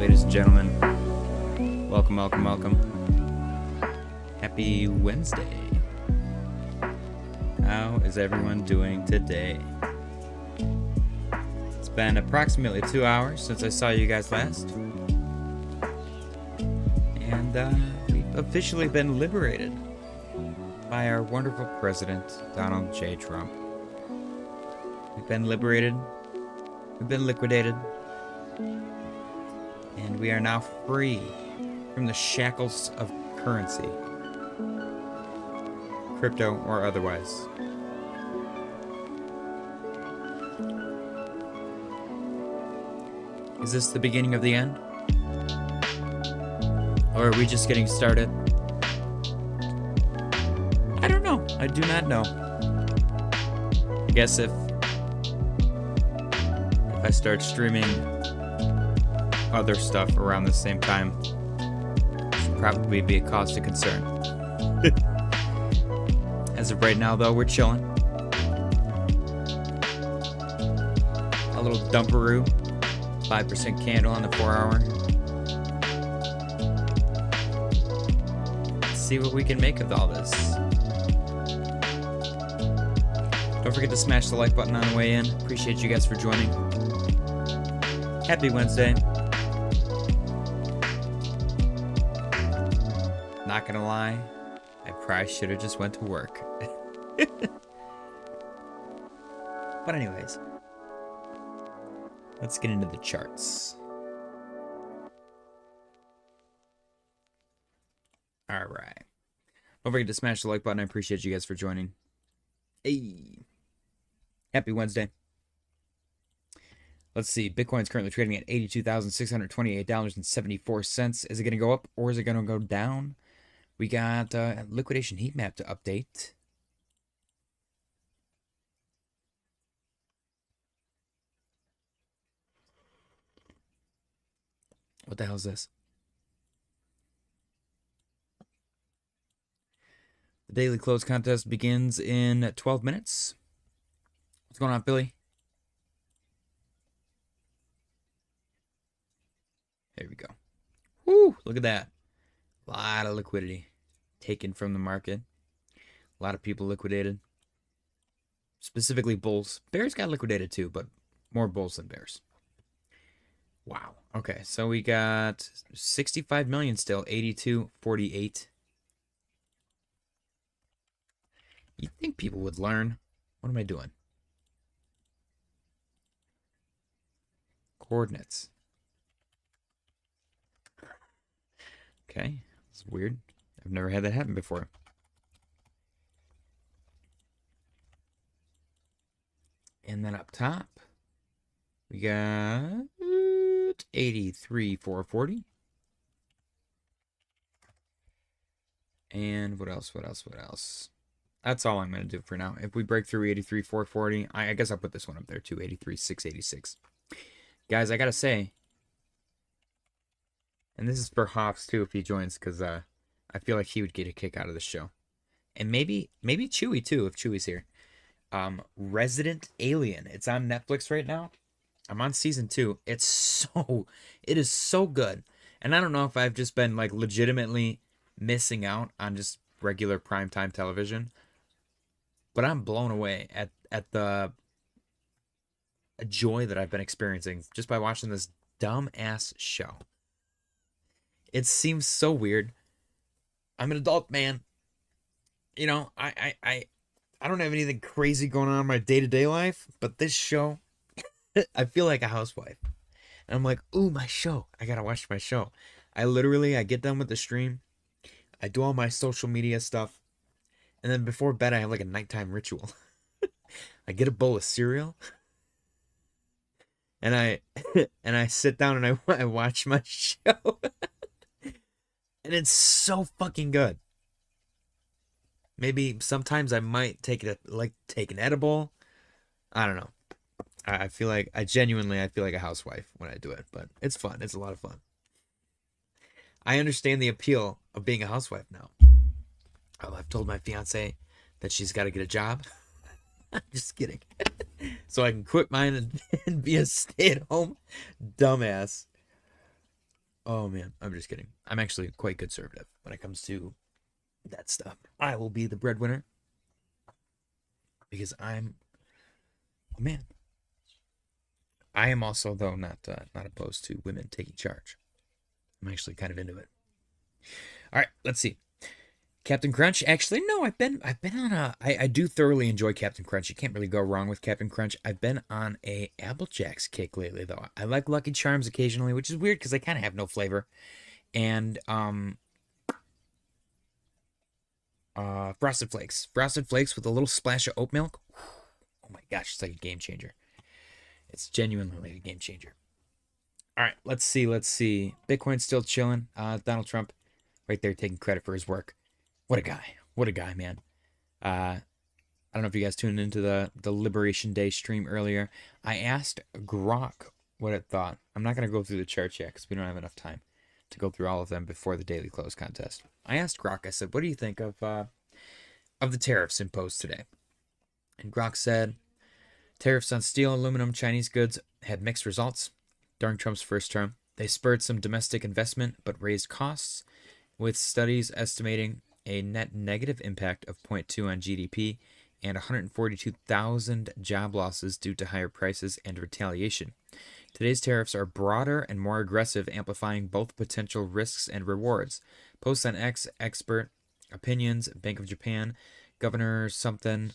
ladies and gentlemen. Welcome, welcome, welcome. Happy Wednesday. How is everyone doing today? It's been approximately 2 hours since I saw you guys last. And we've officially been liberated by our wonderful president, Donald J. Trump. We've been liberated. We've been liquidated. And we are now free from the shackles of currency. Crypto or otherwise. Is this the beginning of the end? Or are we just getting started? I don't know. I do not know. I guess if I start streaming other stuff around the same time, it should probably be a cause to concern. As of right now, though, we're chilling. A little dumperoo, 5% candle on the 4-hour. Let's see what we can make of all this. Don't forget to smash the like button on the way in. Appreciate you guys for joining. Happy Wednesday. Not gonna lie, I probably should have just went to work. But anyways, let's get into the charts. All right. Don't forget to smash the like button. I appreciate you guys for joining. Hey, happy Wednesday. Let's see. Bitcoin's currently trading at $82,628.74. Is it going to go up or is it going to go down? We got a liquidation heat map to update. What the hell is this? The daily close contest begins in 12 minutes. What's going on, Billy? There we go. Woo! Look at that. A lot of liquidity taken from the market. A lot of people liquidated. Specifically bulls. Bears got liquidated too, but more bulls than bears. Wow. Okay, so we got 65 million still. 82.48. You'd think people would learn. What am I doing? Coordinates. Okay, it's weird. I've never had that happen before. And then up top, we got 83,440. And what else? What else? What else? That's all I'm going to do for now. If we break through 83,440, I guess I'll put this one up there too, 83,686. Guys, I got to say, and this is for Hoffs too if he joins, because I feel like he would get a kick out of the show. And maybe Chewy too, if Chewy's here. Resident Alien. It's on Netflix right now. I'm on season 2. It is so good. And I don't know if I've just been like legitimately missing out on just regular primetime television, but I'm blown away at the joy that I've been experiencing just by watching this dumb ass show. It seems so weird. I'm an adult man. You know, I don't have anything crazy going on in my day-to-day life, but this show, I feel like a housewife. And I'm like, ooh, my show. I gotta watch my show. I get done with the stream. I do all my social media stuff. And then before bed, I have like a nighttime ritual. I get a bowl of cereal. And I sit down and I watch my show. And it's so fucking good. Maybe sometimes I might take an edible. I don't know. I feel like I feel like a housewife when I do it, but it's fun. It's a lot of fun. I understand the appeal of being a housewife now. Oh, I've told my fiance that she's got to get a job. I'm just kidding. So I can quit mine and be a stay-at-home dumbass. Oh man, I'm just kidding. I'm actually quite conservative when it comes to that stuff. I will be the breadwinner because I'm a man. I am also, though, not opposed to women taking charge. I'm actually kind of into it. All right, let's see. Captain Crunch. Actually, no, I've been on a. I do thoroughly enjoy Captain Crunch. You can't really go wrong with Captain Crunch. I've been on a Applejacks kick lately, though. I like Lucky Charms occasionally, which is weird because they kind of have no flavor. And Frosted Flakes. Frosted Flakes with a little splash of oat milk. Oh my gosh, it's like a game changer. It's genuinely like a game changer. All right, let's see. Bitcoin's still chilling. Donald Trump, right there, taking credit for his work. What a guy. What a guy, man. I don't know if you guys tuned into the Liberation Day stream earlier. I asked Grok what it thought. I'm not going to go through the charts yet because we don't have enough time to go through all of them before the daily close contest. I asked Grok, I said, what do you think of the tariffs imposed today? And Grok said, tariffs on steel, aluminum, Chinese goods had mixed results during Trump's first term. They spurred some domestic investment but raised costs, with studies estimating a net negative impact of 0.2 on GDP and 142,000 job losses due to higher prices and retaliation. Today's tariffs are broader and more aggressive, amplifying both potential risks and rewards. Posts on X, expert opinions, Bank of Japan, Governor something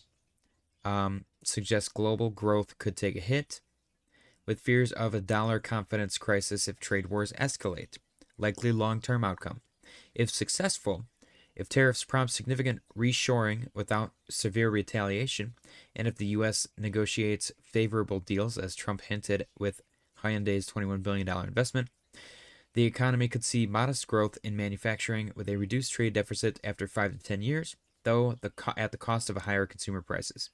suggests global growth could take a hit, with fears of a dollar confidence crisis if trade wars escalate. Likely long-term outcome. If successful, if tariffs prompt significant reshoring without severe retaliation, and if the U.S. negotiates favorable deals, as Trump hinted with Hyundai's $21 billion investment, the economy could see modest growth in manufacturing with a reduced trade deficit after 5 to 10 years, though at the cost of higher consumer prices.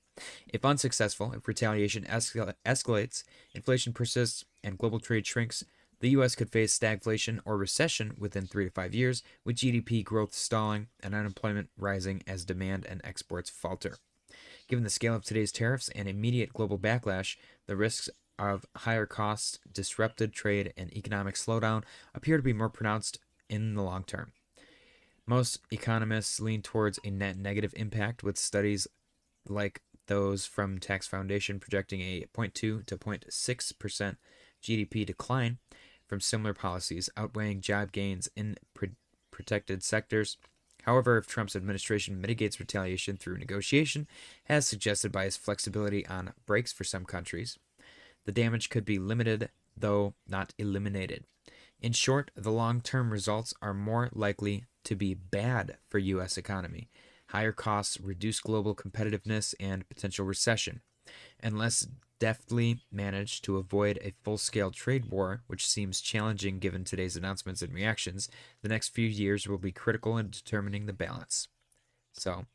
If unsuccessful, if retaliation escalates, inflation persists, and global trade shrinks, the U.S. could face stagflation or recession within 3 to 5 years, with GDP growth stalling and unemployment rising as demand and exports falter. Given the scale of today's tariffs and immediate global backlash, the risks of higher costs, disrupted trade, and economic slowdown appear to be more pronounced in the long term. Most economists lean towards a net negative impact, with studies like those from Tax Foundation projecting a 0.2 to 0.6% GDP decline from similar policies, outweighing job gains in protected sectors. However, if Trump's administration mitigates retaliation through negotiation, as suggested by his flexibility on brakes for some countries, the damage could be limited, though not eliminated. In short, the long-term results are more likely to be bad for U.S. economy. Higher costs, reduced global competitiveness, and potential recession. Unless deftly managed to avoid a full-scale trade war, which seems challenging given today's announcements and reactions, the next few years will be critical in determining the balance. So,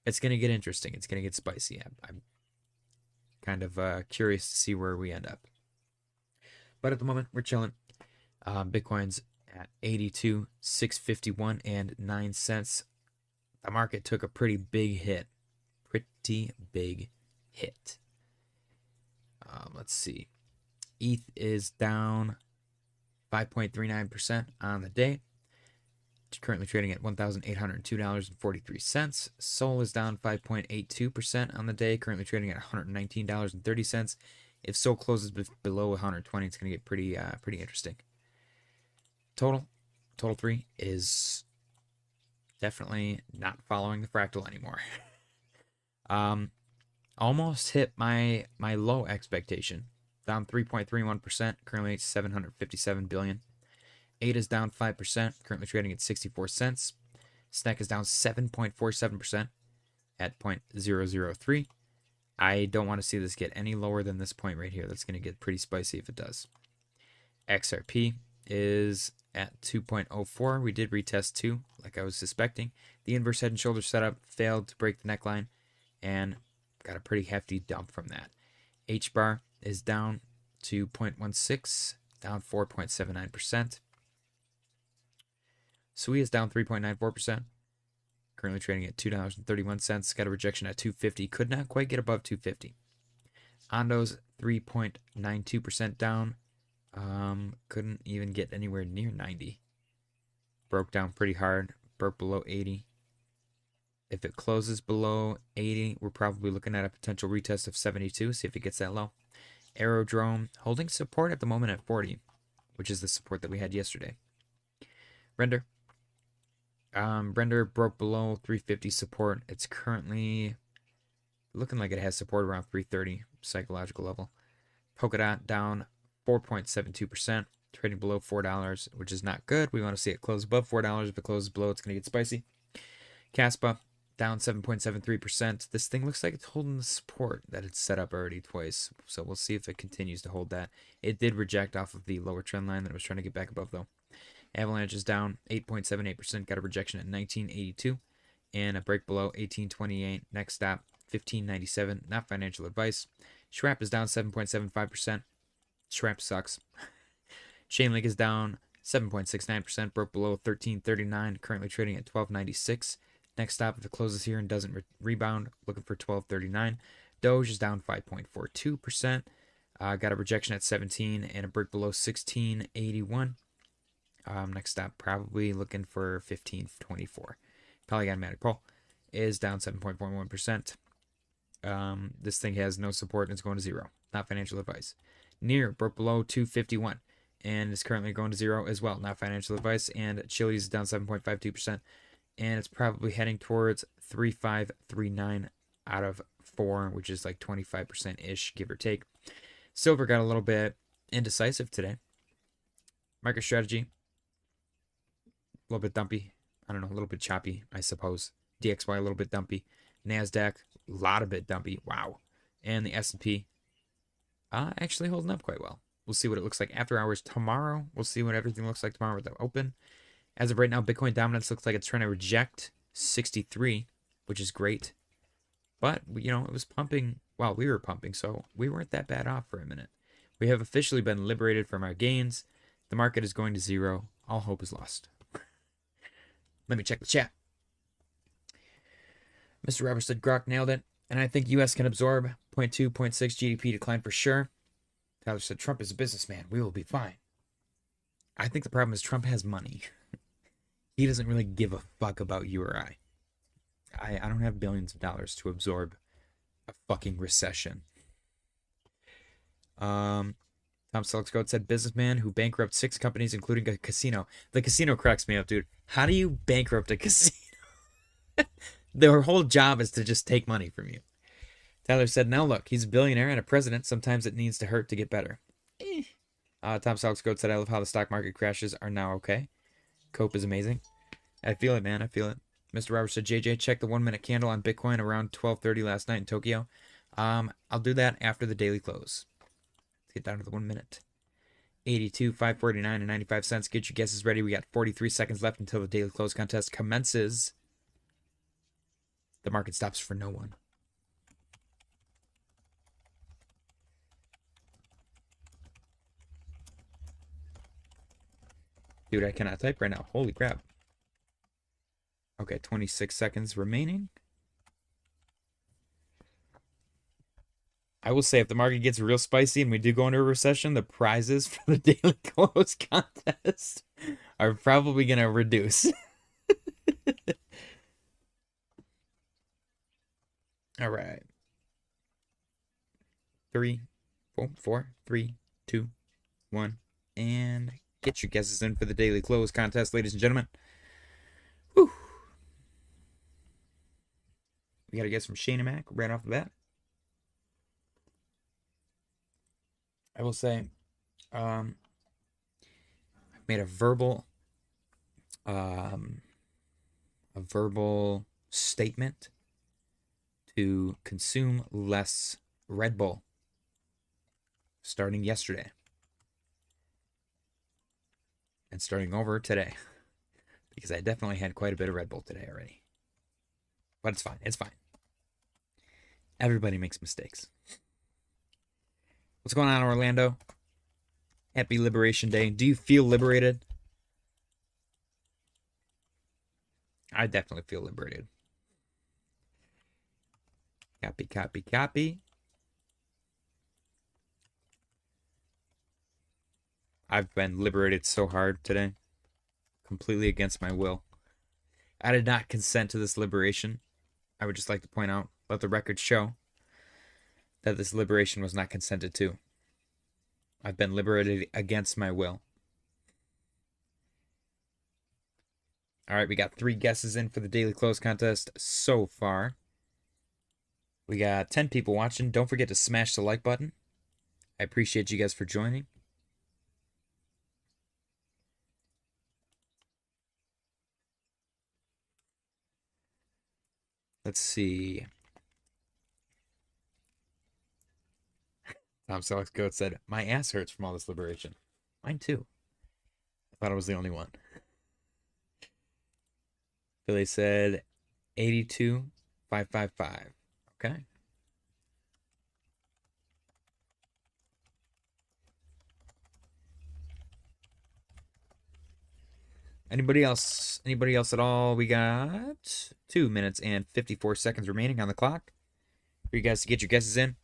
it's going to get interesting. It's going to get spicy. I'm kind of curious to see where we end up. But at the moment, we're chilling. Bitcoin's at 82,651 and 9 cents. The market took a pretty big hit. Let's see. ETH is down 5.39% on the day. It's currently trading at $1,802.43. Sol is down 5.82% on the day, currently trading at $119.30. If Sol closes below 120, it's going to get pretty interesting. Total 3 is definitely not following the fractal anymore. Almost hit my low expectation. Down 3.31%, currently at $757 billion. ADA is down 5%, currently trading at 64 cents. SNEK is down 7.47% at 0.003. I don't want to see this get any lower than this point right here. That's going to get pretty spicy if it does. XRP is at 2.04. We did retest 2, like I was suspecting. The inverse head and shoulder setup failed to break the neckline and got a pretty hefty dump from that. HBAR is down to 0.16, down 4.79%. SUI is down 3.94%, currently trading at $2.31. Got a rejection at 250, could not quite get above 250. Ondo's 3.92% down, Couldn't even get anywhere near 90. Broke down pretty hard. Broke below 80. If it closes below 80, we're probably looking at a potential retest of 72. See if it gets that low. Aerodrome holding support at the moment at 40, which is the support that we had yesterday. Render. Render broke below 350 support. It's currently looking like it has support around 330 psychological level. Polkadot down 4.72%, trading below $4, which is not good. We want to see it close above $4. If it closes below, it's going to get spicy. Caspa down 7.73%. This thing looks like it's holding the support that it's set up already twice. So we'll see if it continues to hold that. It did reject off of the lower trend line that it was trying to get back above, though. Avalanche is down 8.78%. Got a rejection at 1982 and a break below 1828. Next stop 1597. Not financial advice. Schwab is down 7.75%. Schwab sucks. Chainlink is down 7.69%. Broke below 1339. Currently trading at 1296. Next stop, if it closes here and doesn't rebound, looking for 1239. Doge is down 5.42%. Got a rejection at 17 and a break below 1681. Next stop, probably looking for 1524. Polygon Matic Pole is down 7.41%. This thing has no support and it's going to zero. Not financial advice. Near broke below 251 and is currently going to zero as well. Not financial advice. And Chili's is down 7.52%. And it's probably heading towards 3539 out of 4, which is like 25%-ish, give or take. Silver got a little bit indecisive today. MicroStrategy, a little bit dumpy. I don't know, a little bit choppy, I suppose. DXY, a little bit dumpy. NASDAQ, a lot of bit dumpy. Wow. And the S&P, actually holding up quite well. We'll see what it looks like after hours tomorrow. We'll see what everything looks like tomorrow with the open. As of right now, Bitcoin dominance looks like it's trying to reject 63, which is great. But, you know, it was pumping. Well, we were pumping, so we weren't that bad off for a minute. We have officially been liberated from our gains. The market is going to zero. All hope is lost. Let me check the chat. Mr. Roberts said Grok nailed it. And I think U.S. can absorb 0.2, 0.6 GDP decline for sure. Tyler said Trump is a businessman. We will be fine. I think the problem is Trump has money. He doesn't really give a fuck about you or I. I don't have billions of dollars to absorb a fucking recession. Tom Selexgoat said businessman who bankrupt 6 companies, including a casino. The casino cracks me up, dude. How do you bankrupt a casino? Their whole job is to just take money from you. Tyler said, now look, he's a billionaire and a president. Sometimes it needs to hurt to get better. Tom Selexgoat said, I love how the stock market crashes are now okay. Cope is amazing. I feel it, man. I feel it. Mr. Roberts said, JJ, check the 1-minute candle on Bitcoin around 12:30 last night in Tokyo. I'll do that after the daily close. Let's get down to the 1 minute. 82, 549, and 95 cents. Get your guesses ready. We got 43 seconds left until the daily close contest commences. The market stops for no one. Dude, I cannot type right now. Holy crap. Okay, 26 seconds remaining. I will say, if the market gets real spicy and we do go into a recession, the prizes for the daily close contest are probably going to reduce. All right. 4, 3, 2, 1, and get your guesses in for the daily close contest, ladies and gentlemen. Whew. We got a guess from Shane and Mac right off the bat. I will say, I've made a verbal statement to consume less Red Bull starting yesterday and starting over today, because I definitely had quite a bit of Red Bull today already. But it's fine. It's fine. Everybody makes mistakes. What's going on, Orlando? Happy Liberation Day. Do you feel liberated? I definitely feel liberated. Copy, copy, copy. I've been liberated so hard today, completely against my will. I did not consent to this liberation. I would just like to point out, let the record show that this liberation was not consented to. I've been liberated against my will. All right, we got 3 guesses in for the daily close contest so far. We got 10 people watching. Don't forget to smash the like button. I appreciate you guys for joining. Let's see. Tom Selleck's Goat said, my ass hurts from all this liberation. Mine too. I thought I was the only one. Billy said 82,555. Okay. Anybody else? Anybody else at all? We got 2 minutes and 54 seconds remaining on the clock for you guys to get your guesses in.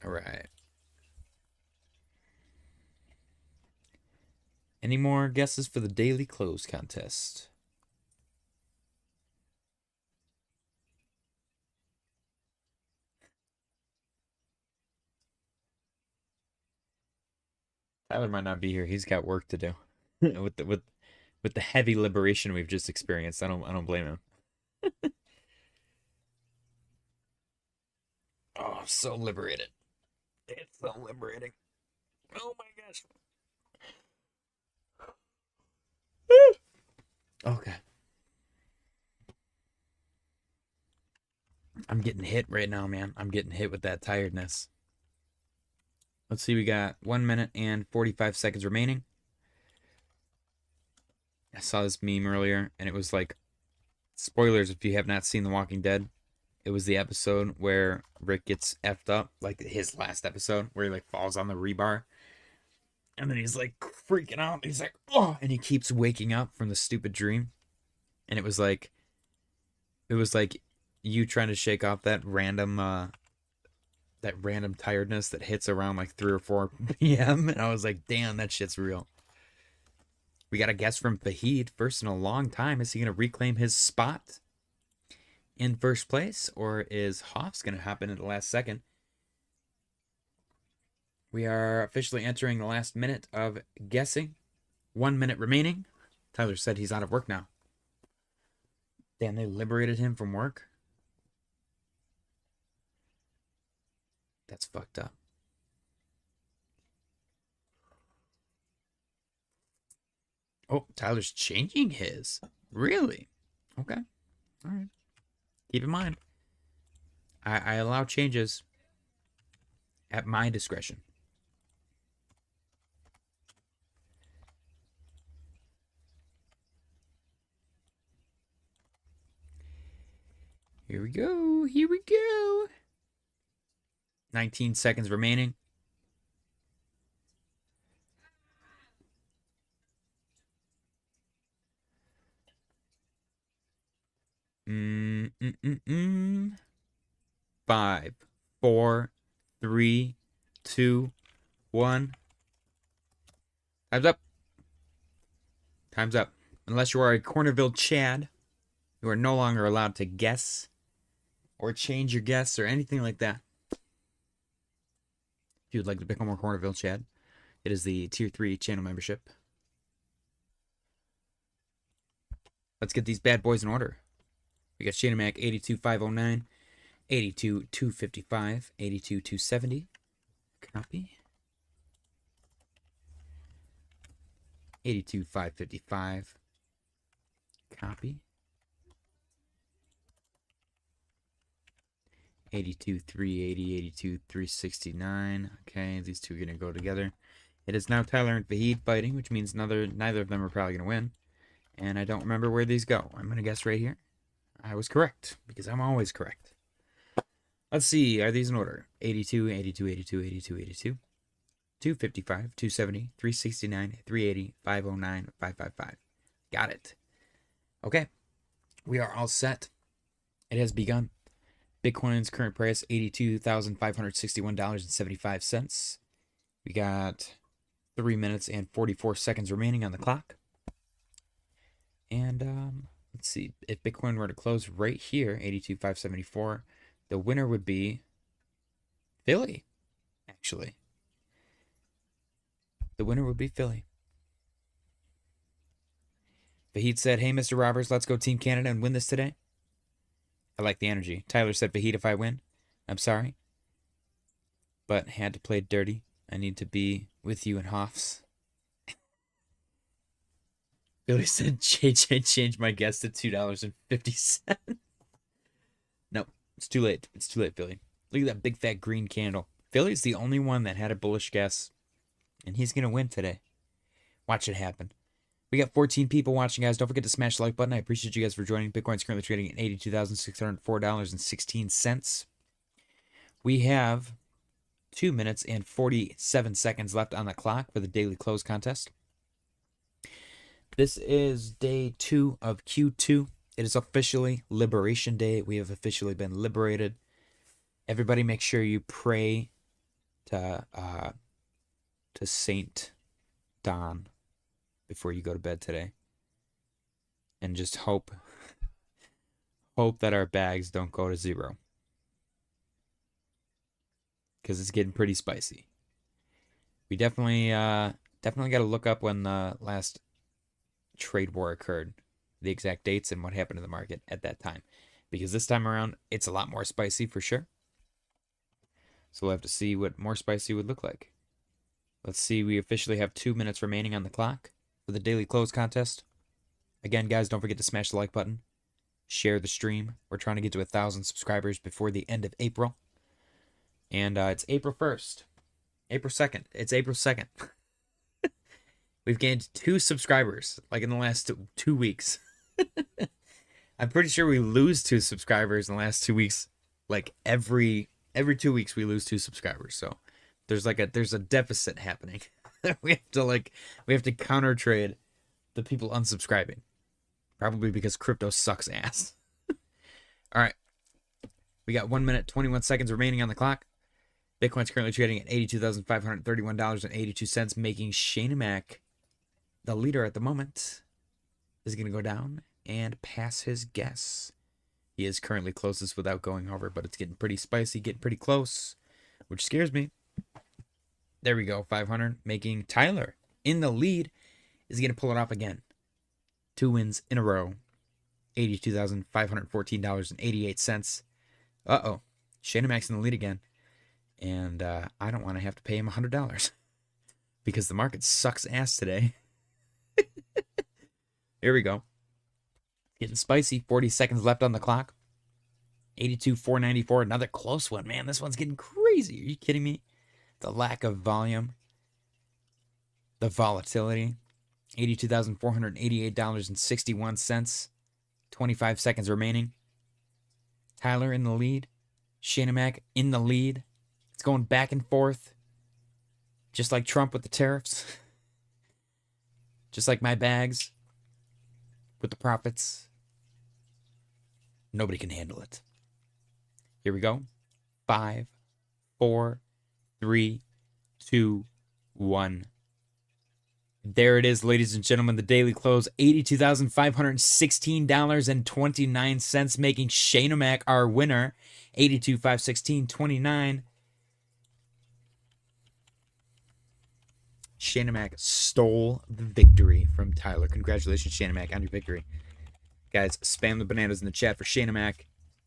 All right. Any more guesses for the daily close contest? Tyler might not be here. He's got work to do with the heavy liberation we've just experienced. I don't blame him. Oh, I'm so liberated. It's so liberating. Oh my gosh. Okay. I'm getting hit right now, man. I'm getting hit with that tiredness. Let's see, we got 1 minute and 45 seconds remaining. I saw this meme earlier, and it was like, spoilers if you have not seen The Walking Dead. It was the episode where Rick gets effed up, like his last episode, where he like falls on the rebar. And then he's like freaking out. He's like, oh, and he keeps waking up from the stupid dream. And it was like you trying to shake off that random tiredness that hits around like 3 or 4 p.m. And I was like, damn, that shit's real. We got a guess from Fahid, first in a long time. Is he going to reclaim his spot in first place, or is Hoff's going to happen at the last second? We are officially entering the last minute of guessing. 1 minute remaining. Tyler said he's out of work now. Damn, they liberated him from work? That's fucked up. Oh, Tyler's changing his. Really? Okay. All right. Keep in mind, I allow changes at my discretion. Here we go. Here we go. 19 seconds remaining. Five, 4, 3, 2, 1. Time's up. Time's up. Unless you are a Cornerville Chad, you are no longer allowed to guess or change your guess or anything like that. If you would like to become a Cornerville Chad, it is the Tier 3 channel membership. Let's get these bad boys in order. We got Shana Mac 82,509, 82,255, 82,270. Copy. 82,555. Copy. 82,380, 82,369. Okay, these two are going to go together. It is now Tyler and Fahid fighting, which means neither of them are probably going to win. And I don't remember where these go. I'm going to guess right here. I was correct, because I'm always correct. Let's see, are these in order? 82, 82, 82, 82, 82. 255, 270, 369, 380, 509, 555. Got it. Okay. We are all set. It has begun. Bitcoin's current price, $82,561.75. We got 3 minutes and 44 seconds remaining on the clock. And let's see. If Bitcoin were to close right here, 82,574, the winner would be Philly, actually. The winner would be Philly. Vahid said, hey, Mr. Roberts, let's go Team Canada and win this today. I like the energy. Tyler said, Vahid, if I win, I'm sorry, but had to play dirty. I need to be with you in Hoffs. Billy said, JJ changed my guess to $2.50. Nope, it's too late. It's too late, Billy. Look at that big fat green candle. Philly's the only one that had a bullish guess, and he's going to win today. Watch it happen. We got 14 people watching, guys. Don't forget to smash the like button. I appreciate you guys for joining. Bitcoin's currently trading at $82,604.16. We have 2 minutes and 47 seconds left on the clock for the daily close contest. This is day 2 of Q2. It is officially Liberation Day. We have officially been liberated. Everybody make sure you pray to Saint Don before you go to bed today, and just hope that our bags don't go to zero, because it's getting pretty spicy. We definitely got to look up when the last trade war occurred, the exact dates and what happened to the market at that time, because this time around it's a lot more spicy for sure. So we'll have to see what more spicy would look like. Let's see. We officially have 2 minutes remaining on the clock for the daily close contest. Again, guys, don't forget to smash the like button. Share the stream. We're trying to get to 1,000 subscribers before the end of April. And it's April 1st. April 2nd. It's April 2nd. We've gained 2 subscribers, like in the last 2 weeks. I'm pretty sure we lose 2 subscribers in the last 2 weeks. Like every 2 weeks we lose 2 subscribers. So there's a deficit happening. we have to counter trade the people unsubscribing. Probably because crypto sucks ass. All right. We got 1 minute, 21 seconds remaining on the clock. Bitcoin's currently trading at $82,531.82, making Shanemak the leader at the moment. Is going to go down and pass his guess. He is currently closest without going over, but it's getting pretty spicy, getting pretty close, which scares me. There we go, 500, making Tyler in the lead. Is he going to pull it off again? 2 wins in a row. $82,514.88. Uh-oh. Shanemak's in the lead again. And I don't want to have to pay him $100 because the market sucks ass today. Here we go. Getting spicy. 40 seconds left on the clock. 82,494. Another close one, man. This one's getting crazy. Are you kidding me? The lack of volume. The volatility. $82,488.61. 25 seconds remaining. Tyler in the lead. Shanemak in the lead. It's going back and forth. Just like Trump with the tariffs. Just like my bags with the profits. Nobody can handle it. Here we go. 5, 4, 3, 2, 1. There it is, ladies and gentlemen. The daily close, $82,516.29, making Shanemak our winner. 82,516.29. Shanemak stole the victory from Tyler. Congratulations, Shanemak, on your victory. Guys, spam the bananas in the chat for Shanemak.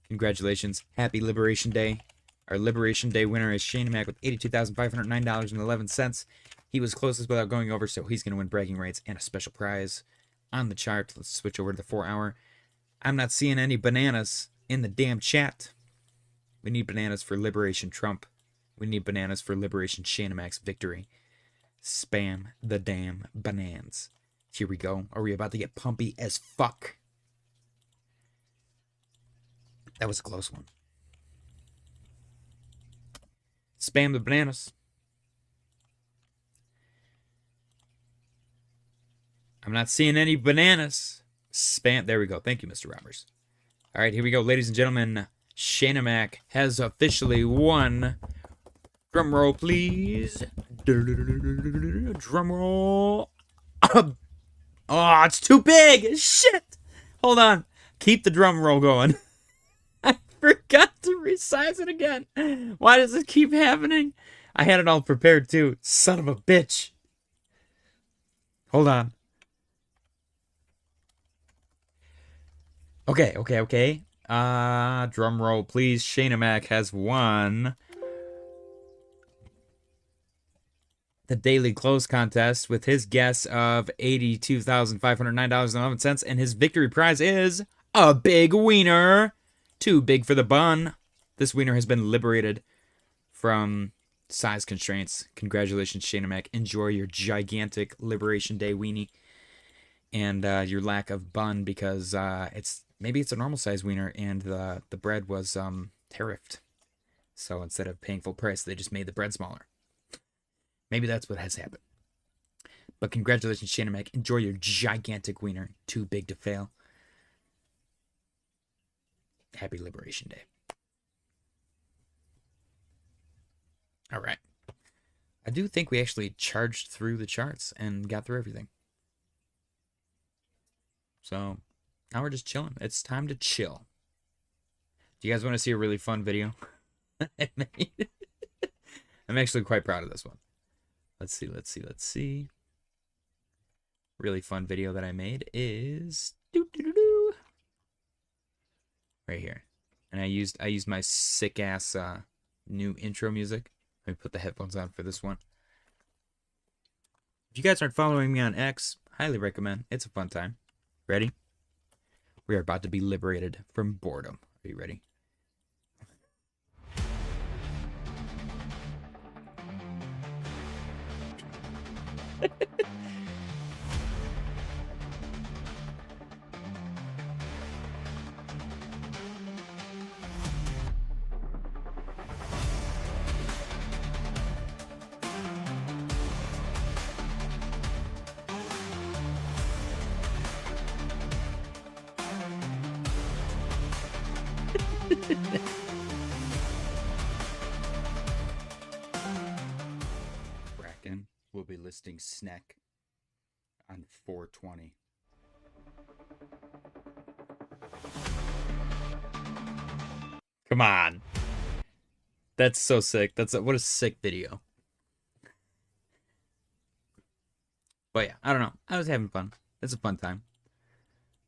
Congratulations. Happy Liberation Day. Our Liberation Day winner is Shanemak with $82,509.11. He was closest without going over, so he's going to win bragging rights and a special prize on the chart. Let's switch over to the 4-hour. I'm not seeing any bananas in the damn chat. We need bananas for Liberation Trump. We need bananas for Liberation Shanemak's victory. Spam the damn bananas. Here we go. Are we about to get pumpy as fuck? That was a close one. Spam the bananas. I'm not seeing any bananas. Spam. There we go. Thank you, Mr. Roberts. All right, here we go, ladies and gentlemen. Shanamac has officially won. Drum roll, please. Drum roll. Oh, it's too big. Shit. Hold on. Keep the drum roll going. I forgot to resize it again. Why does it keep happening? I had it all prepared too. Son of a bitch. Hold on. Okay. Drum roll, please. Shanamac has won the daily close contest with his guess of $82,509.11, and his victory prize is a big wiener. Too big for the bun. This wiener has been liberated from size constraints. Congratulations, Shanamac. Enjoy your gigantic Liberation Day weenie and your lack of bun, because maybe it's a normal size wiener and the bread was tariffed. So instead of paying full price, they just made the bread smaller. Maybe that's what has happened. But congratulations, Shanamac. Enjoy your gigantic wiener. Too big to fail. Happy Liberation Day. All right. I do think we actually charged through the charts and got through everything. So now we're just chilling. It's time to chill. Do you guys want to see a really fun video I made? I'm actually quite proud of this one. Let's see. Really fun video that I made is right here. And I used my sick ass new intro music. Let me put the headphones on for this one. If you guys aren't following me on X, highly recommend. It's a fun time. Ready? We are about to be liberated from boredom. Are you ready? Kraken will be listing SNEK on 420. Come on. That's so sick. What a sick video. But yeah, I don't know. I was having fun. It's a fun time.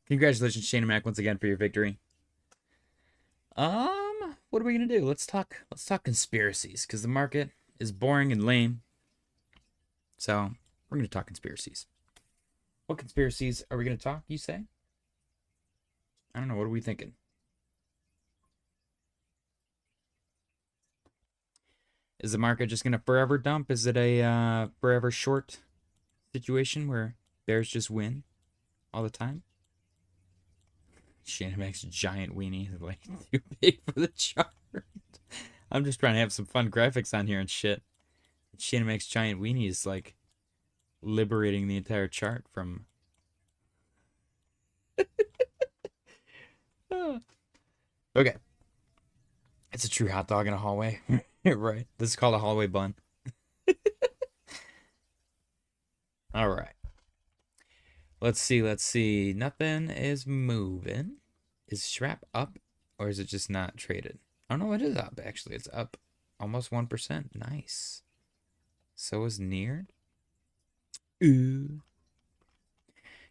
Congratulations, Shanamac, once again for your victory. What are we gonna do? Let's talk conspiracies, because the market is boring and lame. So we're gonna talk conspiracies. What conspiracies are we gonna talk, you say? I don't know, what are we thinking? Is the market just gonna forever dump? Is it a forever short situation where bears just win all the time? Shanamac's giant weenie is like too big for the chart. I'm just trying to have some fun graphics on here and shit. Shanamac's giant weenie is like liberating the entire chart from. Okay. It's a true hot dog in a hallway. Right. This is called a hallway bun. All right. Let's see. Nothing is moving. Is Shrap up or is it just not traded? Oh no, it is up actually. It's up almost 1%. Nice. So is Near. Ooh.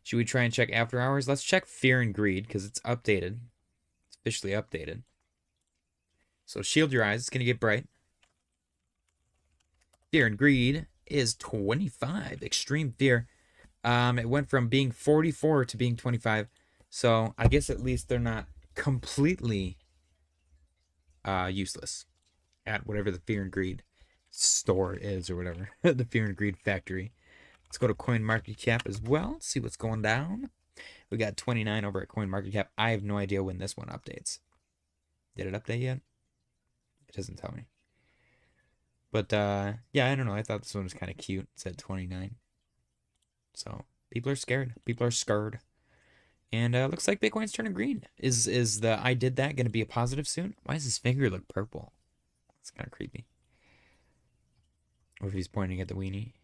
Should we try and check after hours? Let's check Fear and Greed because it's updated. It's officially updated. So shield your eyes. It's going to get bright. Fear and Greed is 25. Extreme Fear. It went from being 44 to being 25. So I guess at least they're not completely useless at whatever the Fear and Greed store is or whatever. The Fear and Greed factory. Let's go to CoinMarketCap as well. See what's going down. We got 29 over at CoinMarketCap. I have no idea when this one updates. Did it update yet? It doesn't tell me. But yeah, I don't know. I thought this one was kind of cute. It said 29. So People are scared. People are scared. And looks like Bitcoin's turning green. Is the I did that going to be a positive soon? Why does his finger look purple? It's kind of creepy. Or if he's pointing at the weenie.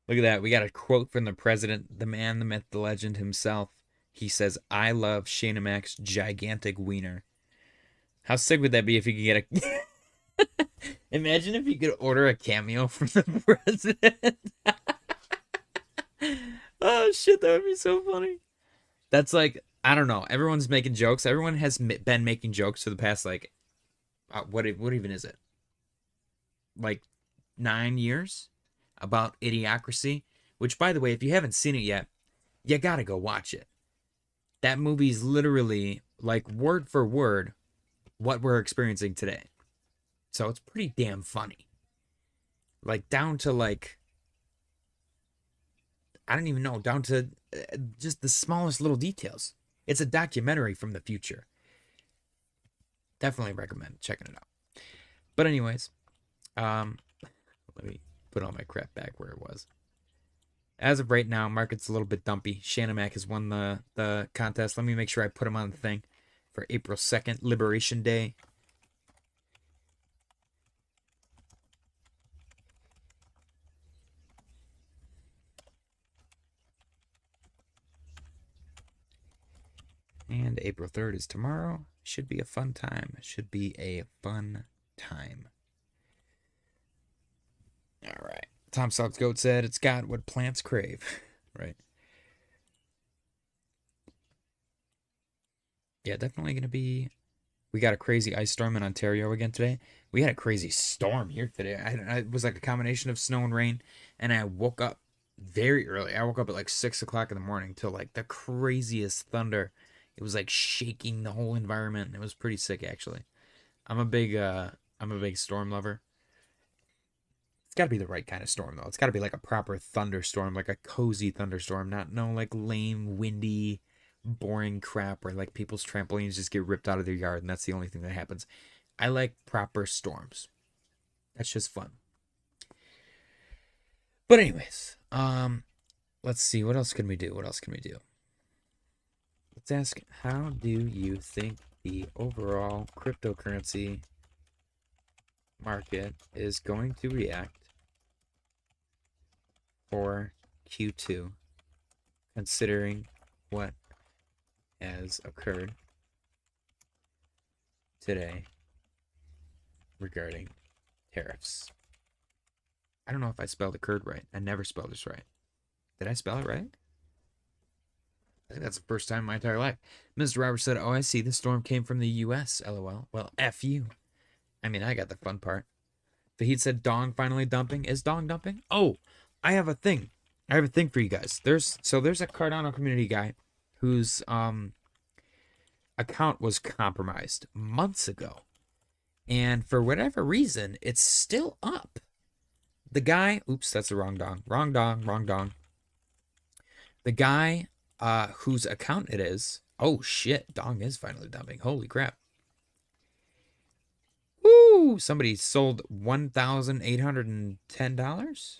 Look at that. We got a quote from the president, the man, the myth, the legend himself. He says, I love Shana Mac's gigantic wiener. How sick would that be if you could get a... Imagine if you could order a cameo from the president. Oh, shit, that would be so funny. That's like, I don't know. Everyone's making jokes. Everyone has been making jokes for the past, like, what even is it? Like 9 years about Idiocracy, which, by the way, if you haven't seen it yet, you gotta go watch it. That movie's literally like word for word what we're experiencing today. So it's pretty damn funny. Like down to like, I don't even know, down to just the smallest little details. It's a documentary from the future. Definitely recommend checking it out. But anyways, let me put all my crap back where it was. As of right now, market's a little bit dumpy. Shana Mac has won the contest. Let me make sure I put him on the thing for April 2nd, Liberation Day. And April 3rd is tomorrow. Should be a fun time. Should be a fun time. All right. Tom Selleck's Goat said it's got what plants crave. Right. Yeah, definitely going to be... We got a crazy ice storm in Ontario again today. We had a crazy storm here today. It was like a combination of snow and rain. And I woke up very early. I woke up at like 6 o'clock in the morning to like the craziest thunder. It was like shaking the whole environment. It was pretty sick, actually. I'm a big storm lover. It's got to be the right kind of storm, though. It's got to be like a proper thunderstorm, like a cozy thunderstorm, not no like lame, windy, boring crap where like people's trampolines just get ripped out of their yard and that's the only thing that happens. I like proper storms. That's just fun. But anyways, let's see. What else can we do? Let's ask, how do you think the overall cryptocurrency market is going to react for Q2, considering what has occurred today regarding tariffs? I don't know if I spelled occurred right. I never spelled this right. Did I spell it right? I think that's the first time in my entire life. Mr. Roberts said, oh, I see. The storm came from the U.S. LOL. Well, F you. I mean, I got the fun part. Fahid said, Dong finally dumping. Is Dong dumping? Oh, I have a thing. I have a thing for you guys. There's a Cardano community guy whose account was compromised months ago. And for whatever reason, it's still up. The guy, oops, that's the wrong dong. Wrong dong. The guy whose account it is, oh shit, Dong is finally dumping. Holy crap. Woo! Somebody sold $1,810.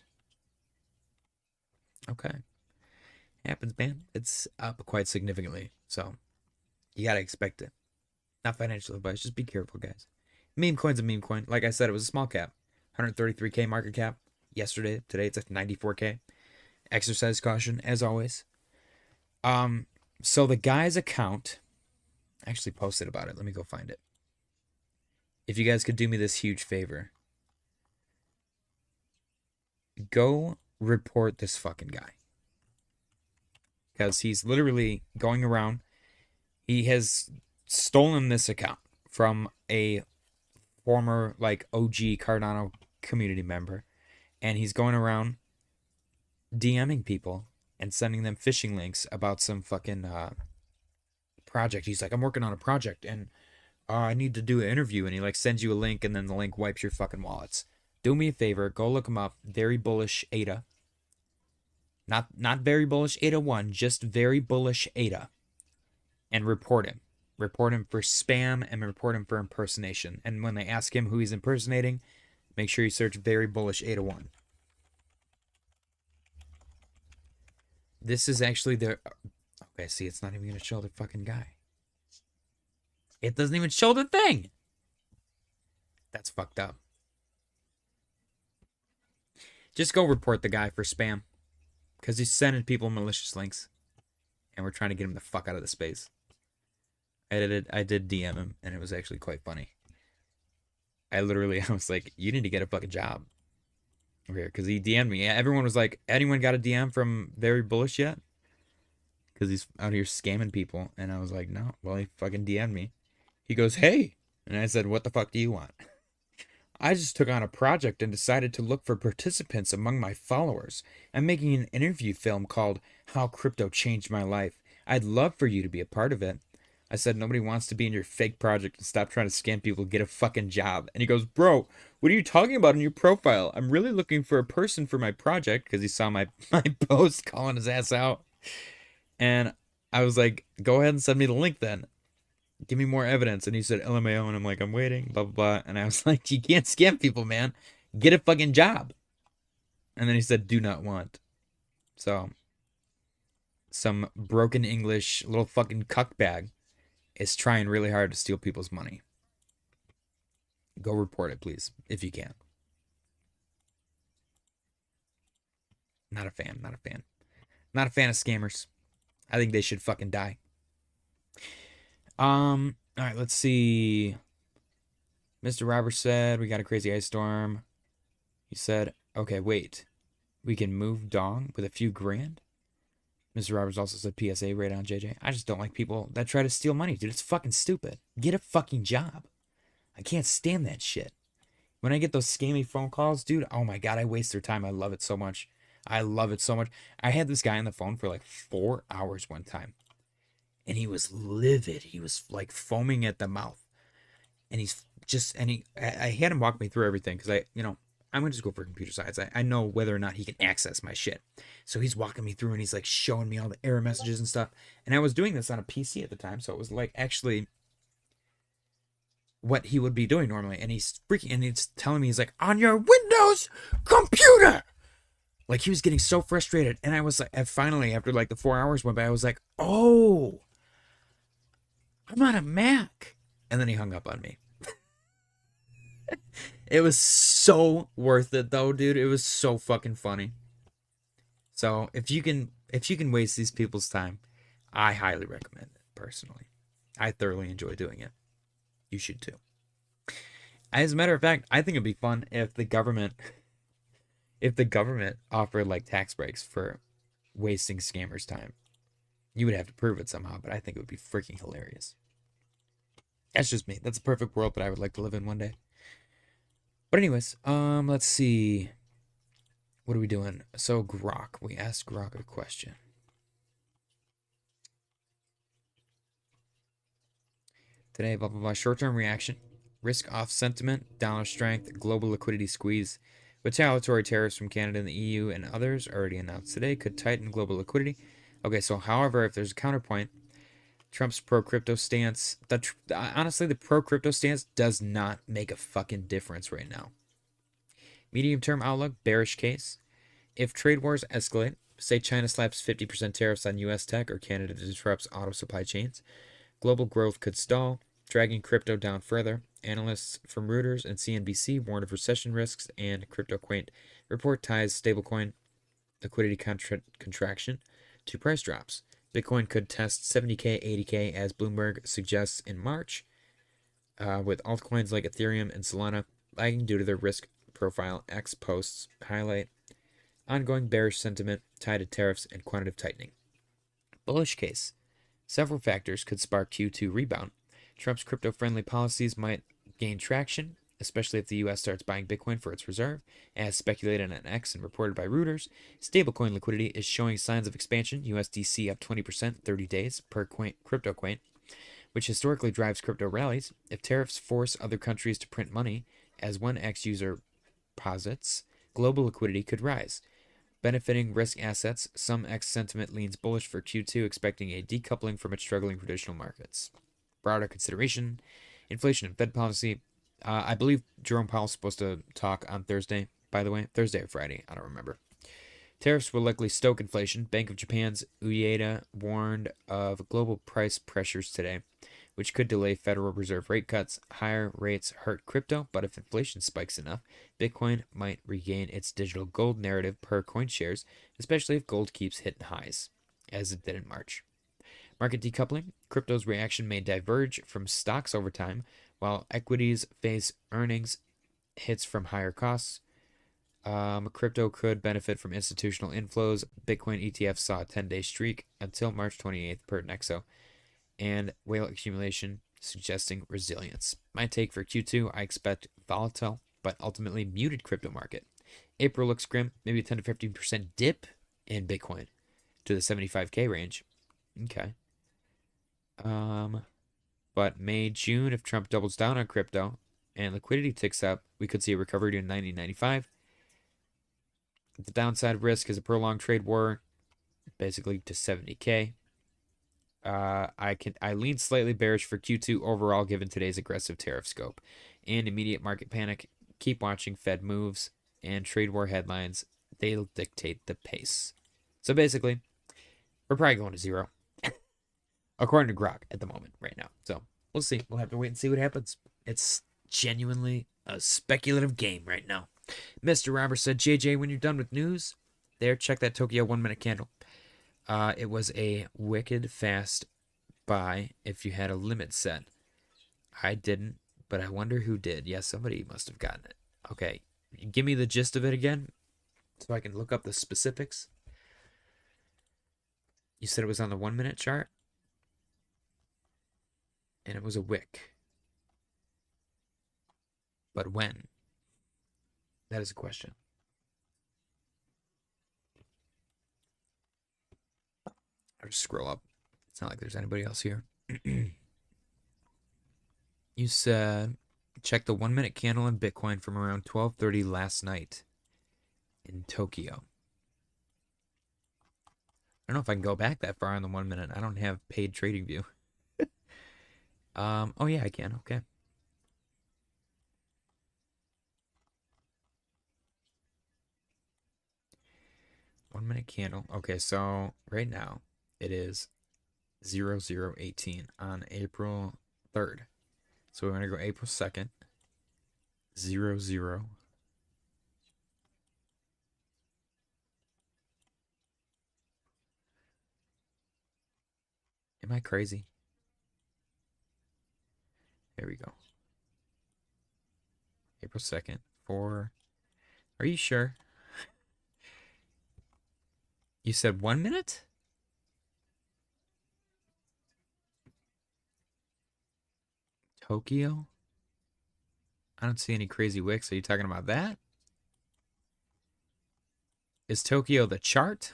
Okay. Happens, man. It's up quite significantly. So you gotta expect it. Not financial advice, just be careful, guys. Memecoin's a meme coin. Like I said, it was a small cap. 133K market cap yesterday. Today it's at 94K. Exercise caution, as always. So the guy's account, I actually posted about it. Let me go find it. If you guys could do me this huge favor, go report this fucking guy. Because he's literally going around. He has stolen this account from a former, like, OG Cardano community member. And he's going around DMing people and sending them phishing links about some fucking project. He's like, I'm working on a project and I need to do an interview. And he like sends you a link and then the link wipes your fucking wallets. Do me a favor, go look him up. Very bullish ADA. Not very bullish ADA 1, just very bullish ADA. And report him. Report him for spam and report him for impersonation. And when they ask him who he's impersonating, make sure you search very bullish ADA 1. This is actually the... Okay, see, it's not even going to show the fucking guy. It doesn't even show the thing. That's fucked up. Just go report the guy for spam. Because he's sending people malicious links. And we're trying to get him the fuck out of the space. I did DM him, and it was actually quite funny. I was like, you need to get a fucking job. Over here, because he DM'd me. Everyone was like, anyone got a DM from Very Bullish yet? Because he's out here scamming people. And I was like, no. Well, he fucking DM'd me. He goes, hey. And I said, what the fuck do you want? I just took on a project and decided to look for participants among my followers. I'm making an interview film called How Crypto Changed My Life. I'd love for you to be a part of it. I said, nobody wants to be in your fake project and stop trying to scam people, get a fucking job. And he goes, bro, what are you talking about in your profile? I'm really looking for a person for my project, because he saw my post calling his ass out. And I was like, go ahead and send me the link then. Give me more evidence. And he said LMAO, and I'm like, I'm waiting, blah, blah, blah. And I was like, you can't scam people, man. Get a fucking job. And then he said, do not want. So, some broken English little fucking cuckbag is trying really hard to steal people's money. Go report it, please, if you can. Not a fan, not a fan. Not a fan of scammers. I think they should fucking die. All right, let's see. Mr. Roberts said we got a crazy ice storm. He said, okay, wait. We can move Dong with a few grand? Mr. Roberts also said PSA right on JJ. I just don't like people that try to steal money, dude. It's fucking stupid. Get a fucking job. I can't stand that shit. When I get those scammy phone calls, dude, oh my God, I waste their time. I love it so much. I love it so much. I had this guy on the phone for like 4 hours one time. And he was livid. He was like foaming at the mouth. And I had him walk me through everything because I'm going to just go for computer science. I know whether or not he can access my shit. So he's walking me through and he's like showing me all the error messages and stuff. And I was doing this on a PC at the time. So it was like actually what he would be doing normally. And he's telling me, he's like, on your Windows computer. Like he was getting so frustrated. And I was like, and finally, after like the 4 hours went by, I was like, oh, I'm on a Mac. And then he hung up on me. It was so worth it though, dude. It was so fucking funny. So if you can waste these people's time, I highly recommend it personally. I thoroughly enjoy doing it. You should too. As a matter of fact, I think it'd be fun if the government offered like tax breaks for wasting scammers' time. You would have to prove it somehow, but I think it would be freaking hilarious. That's just me. That's a perfect world that I would like to live in one day. But anyways, let's see. What are we doing? So Grok, we asked Grok a question. Today, blah, blah, blah. Short-term reaction. Risk-off sentiment. Dollar strength. Global liquidity squeeze. Retaliatory tariffs from Canada and the EU and others already announced today could tighten global liquidity. Okay, so however, if there's a counterpoint, Trump's pro-crypto stance, honestly, the pro-crypto stance does not make a fucking difference right now. Medium-term outlook, bearish case. If trade wars escalate, say China slaps 50% tariffs on U.S. tech or Canada disrupts auto supply chains, global growth could stall, dragging crypto down further. Analysts from Reuters and CNBC warn of recession risks, and CryptoQuaint report ties stablecoin liquidity contraction to price drops. Bitcoin could test 70K, 80K, as Bloomberg suggests in March, with altcoins like Ethereum and Solana lagging due to their risk profile. X posts highlight ongoing bearish sentiment tied to tariffs and quantitative tightening. Bullish case. Several factors could spark Q2 rebound. Trump's crypto-friendly policies might gain traction, especially if the U.S. starts buying Bitcoin for its reserve. As speculated on X and reported by Reuters, stablecoin liquidity is showing signs of expansion. USDC up 20% 30 days per CryptoQuaint, which historically drives crypto rallies. If tariffs force other countries to print money, as one X user posits global liquidity could rise. Benefiting risk assets, some X sentiment leans bullish for Q2, expecting a decoupling from its struggling traditional markets. Broader consideration, inflation and Fed policy. I believe Jerome Powell's supposed to talk on Thursday, by the way. Thursday or Friday, I don't remember. Tariffs will likely stoke inflation. Bank of Japan's UAEDA warned of global price pressures today, which could delay Federal Reserve rate cuts. Higher rates hurt crypto, but if inflation spikes enough, Bitcoin might regain its digital gold narrative per CoinShares, especially if gold keeps hitting highs, as it did in March. Market decoupling. Crypto's reaction may diverge from stocks over time, while equities face earnings hits from higher costs. Crypto could benefit from institutional inflows. Bitcoin ETFs saw a 10-day streak until March 28th per Nexo, and whale accumulation suggesting resilience. My take for Q2, I expect volatile but ultimately muted crypto market. April looks grim, maybe a 10 to 15% dip in Bitcoin to the 75K range. Okay. But May, June, if Trump doubles down on crypto and liquidity ticks up, we could see a recovery to 90.95. The downside risk is a prolonged trade war, basically to 70K. I lean slightly bearish for Q2 overall given today's aggressive tariff scope and immediate market panic. Keep watching Fed moves and trade war headlines. They'll dictate the pace. So basically, we're probably going to zero, according to Grok at the moment right now. So we'll see. We'll have to wait and see what happens. It's genuinely a speculative game right now. Mr. Robert said, JJ, when you're done with news, there, check that Tokyo 1 minute candle. It was a wicked fast buy if you had a limit set. I didn't, but I wonder who did. Yeah, somebody must have gotten it. Okay, give me the gist of it again so I can look up the specifics. You said it was on the 1 minute chart? And it was a wick. But when? That is a question. I'll just scroll up. It's not like there's anybody else here. You said check the 1 minute candle in Bitcoin from around 12:30 last night in Tokyo. I don't know if I can go back that far on the 1 minute. I don't have paid trading view. Oh yeah, I can. Okay. One minute candle. Okay, so right now it is 0018 on April 3rd. So we're gonna go April 2nd. 00. Am I crazy? There we go. April 2nd. Are you sure? You said 1 minute? Tokyo? I don't see any crazy wicks. Are you talking about that? Is Tokyo the chart?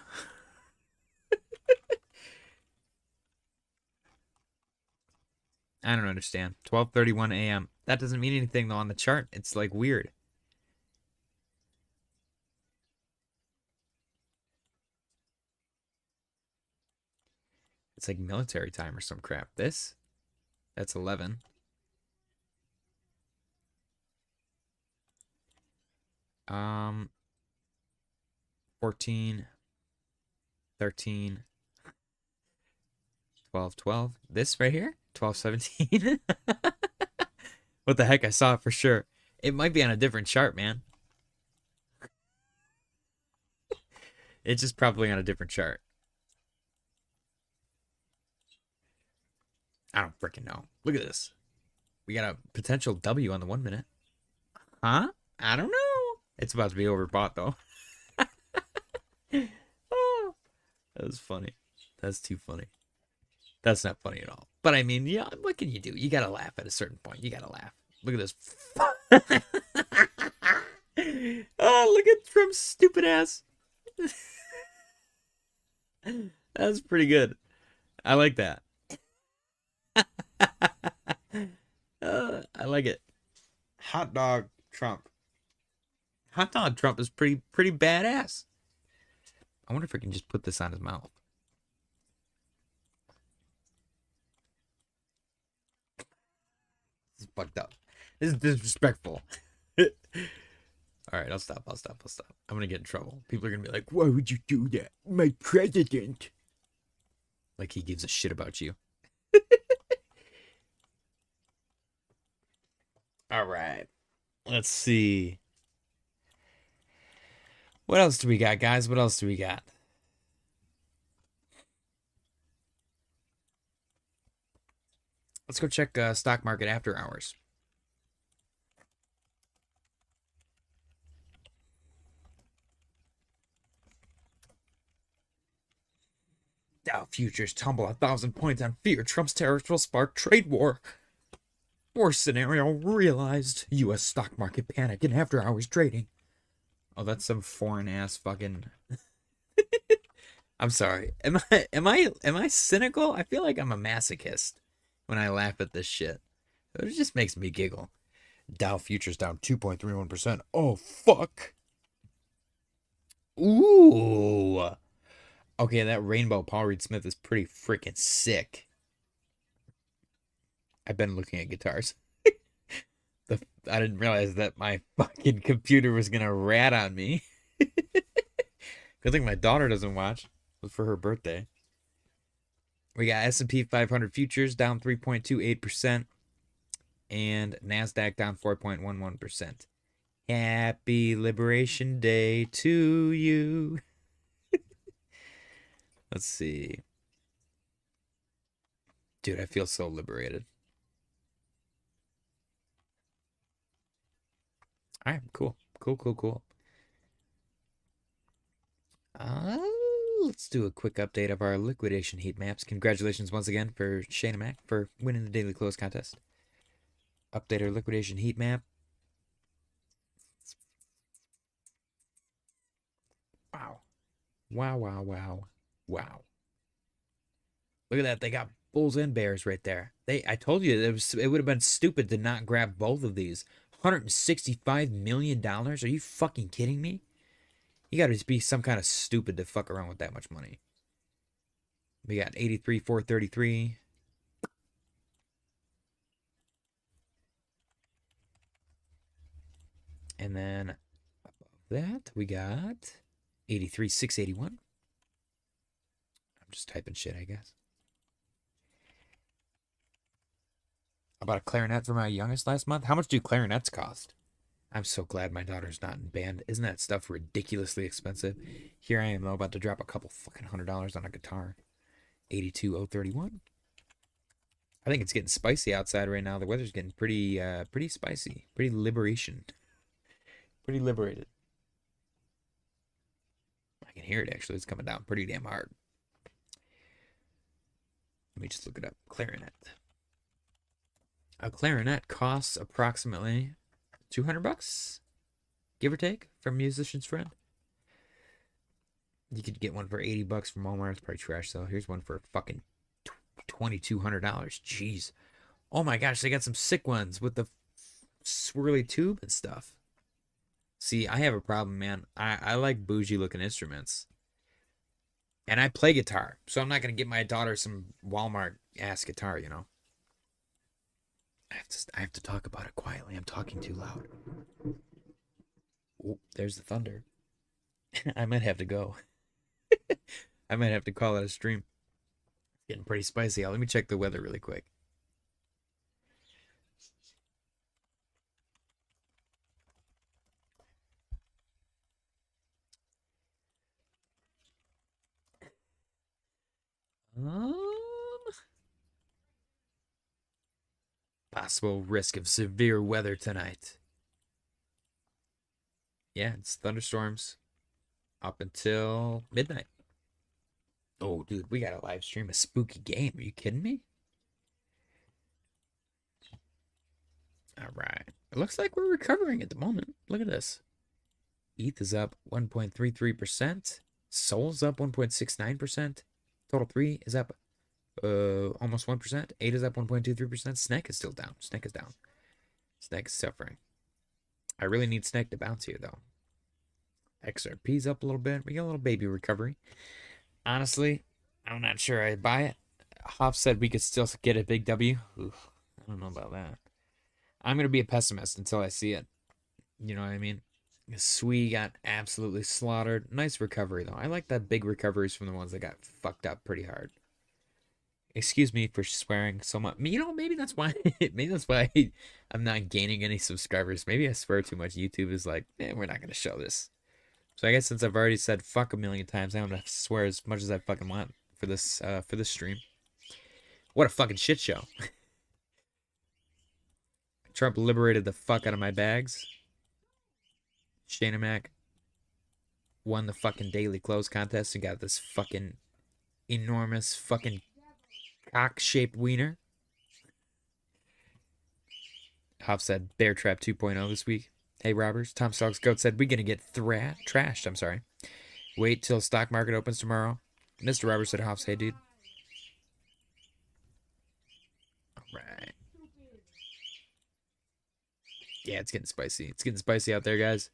I don't understand. 12:31 a.m. That doesn't mean anything though on the chart. It's like weird. It's like military time or some crap. That's 11. Um 14, 13, 12, 12. This right here? 12, 17. What the heck? I saw it for sure. It might be on a different chart, man. It's just probably on a different chart. I don't freaking know. Look at this. We got a potential W on the 1 minute. Huh? I don't know. It's about to be overbought, though. Oh, that was funny. That's too funny. That's not funny at all. But I mean, yeah, what can you do? You gotta laugh at a certain point. You gotta laugh. Look at this. Oh, look at Trump's stupid ass. That's pretty good. I like that. I like it. Hot dog Trump. Hot Dog Trump is pretty badass. I wonder if I can just put this on his mouth. This is fucked up. This is disrespectful. All right, I'll stop. I'm gonna get in trouble. People are gonna be like, "Why would you do that, my president?" Like he gives a shit about you. All right, let's see. What else do we got, guys? What else do we got? Let's go check stock market after hours. Dow futures tumble 1,000 points on fear Trump's tariffs will spark trade war. Worst scenario realized. U.S. stock market panic in after hours trading. Oh, that's some foreign ass fucking. I'm sorry. Am I cynical? I feel like I'm a masochist when I laugh at this shit. It just makes me giggle. Dow futures down 2.31%. Oh fuck. Ooh. Okay, that rainbow Paul Reed Smith is pretty freaking sick. I've been looking at guitars. I didn't realize that my fucking computer was gonna rat on me. Good thing my daughter doesn't watch. It was for her birthday. We got S&P 500 futures down 3.28%. And NASDAQ down 4.11%. Happy Liberation Day to you. Let's see. Dude, I feel so liberated. All right, cool. Let's do a quick update of our liquidation heat maps. Congratulations once again for Shane and Mac for winning the daily close contest. Update our liquidation heat map. Wow. Look at that. They got bulls and bears right there. I told you it would have been stupid to not grab both of these. $165 million? Are you fucking kidding me? You gotta be some kind of stupid to fuck around with that much money. We got 83,433. And then above that, we got 83,681. I'm just typing shit, I guess. I bought a clarinet for my youngest last month. How much do clarinets cost? I'm so glad my daughter's not in band. Isn't that stuff ridiculously expensive? Here I am, though, about to drop a couple fucking $100 on a guitar. 82,031. I think it's getting spicy outside right now. The weather's getting pretty spicy. Pretty liberated. I can hear it, actually. It's coming down pretty damn hard. Let me just look it up. Clarinet. A clarinet costs approximately $200, give or take, from Musician's Friend. You could get one for $80 from Walmart. It's probably trash, though. Here's one for fucking $2,200. Jeez. Oh my gosh, they got some sick ones with the swirly tube and stuff. See, I have a problem, man. I like bougie looking instruments. And I play guitar, so I'm not going to get my daughter some Walmart ass guitar, you know. I have to talk about it quietly. I'm talking too loud. Oh, there's the thunder. I might have to go. I might have to call it a stream. It's getting pretty spicy out. Let me check the weather really quick. Possible risk of severe weather tonight. Yeah, it's thunderstorms up until midnight. Oh, dude, we got to live stream a spooky game. Are you kidding me? All right. It looks like we're recovering at the moment. Look at this. ETH is up 1.33%. Sol's up 1.69%. Total 3 is up almost 1%. 8 is up 1.23%. SNEK is still down. SNEK is down. SNEK is suffering. I really need SNEK to bounce here, though. XRP's up a little bit. We got a little baby recovery. Honestly, I'm not sure I'd buy it. Hoff said we could still get a big W. Oof, I don't know about that. I'm going to be a pessimist until I see it. You know what I mean? Sui got absolutely slaughtered. Nice recovery, though. I like that big recoveries from the ones that got fucked up pretty hard. Excuse me for swearing so much. You know, maybe that's why. Maybe that's why I'm not gaining any subscribers. Maybe I swear too much. YouTube is like, we're not gonna show this. So I guess since I've already said fuck a million times, I'm gonna swear as much as I fucking want for this stream. What a fucking shit show. Trump liberated the fuck out of my bags. Shana Mac won the fucking daily close contest and got this fucking enormous fucking cock-shaped wiener. Hoff said Bear Trap 2.0 this week. Hey Robbers, Tom Soggs Goat said we're gonna get trashed. I'm sorry. Wait till stock market opens tomorrow. Mr. Roberts said Hoff's hey dude. Alright. Yeah, it's getting spicy. It's getting spicy out there, guys.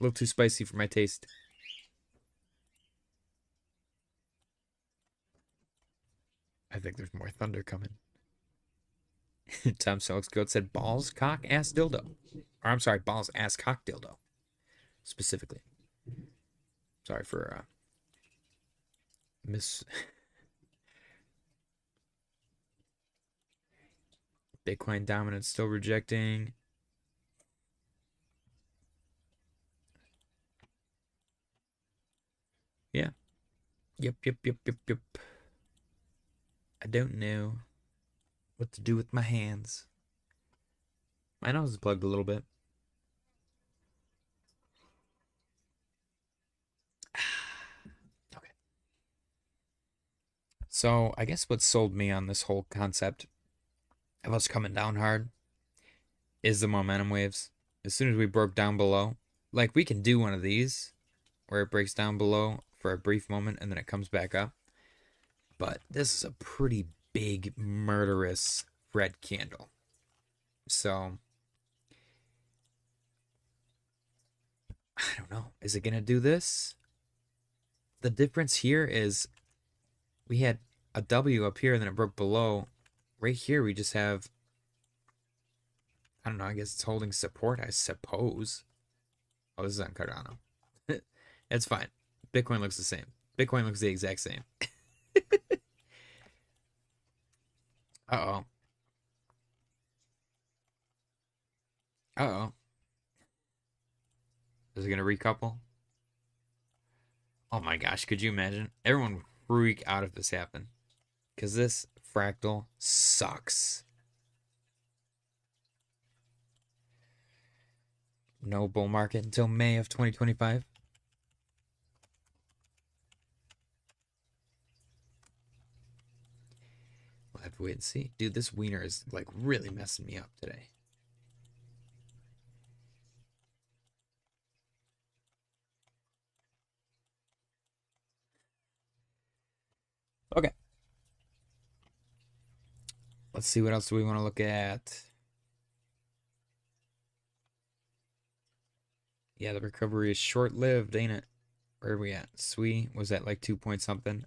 A little too spicy for my taste. I think there's more thunder coming. Tom Selleck's Goat said balls, cock, ass, dildo. Or I'm sorry, balls, ass, cock, dildo. Specifically. Sorry for miss. Bitcoin dominance still rejecting. Yeah. Yep. I don't know what to do with my hands. My nose is plugged a little bit. Okay. So I guess what sold me on this whole concept of us coming down hard is the momentum waves. As soon as we broke down below, like we can do one of these where it breaks down below for a brief moment and then it comes back up. But this is a pretty big murderous red candle. So I don't know. Is it going to do this? The difference here is we had a W up here and then it broke below. Right here we just have, I don't know, I guess it's holding support, I suppose. Oh, this is on Cardano. It's fine. Bitcoin looks the same. Bitcoin looks the exact same. Uh-oh. Uh-oh. Is it going to recouple? Oh my gosh, could you imagine? Everyone would freak out if this happened. Because this fractal sucks. No bull market until May of 2025. We'll have to wait and see. Dude, this wiener is like really messing me up today. Okay. Let's see what else do we want to look at. Yeah, the recovery is short-lived, ain't it? Where are we at? Sui was at like 2 point something.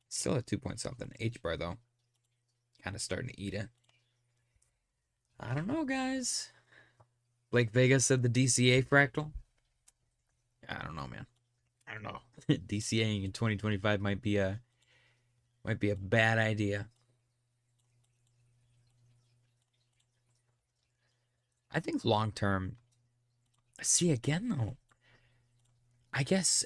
Still at 2 point something. HBAR though. Kind of starting to eat it. I don't know, guys. Blake Vegas said the DCA fractal. I don't know, man. I don't know. DCAing in 2025 might be a bad idea. I think long term. See, again though, I guess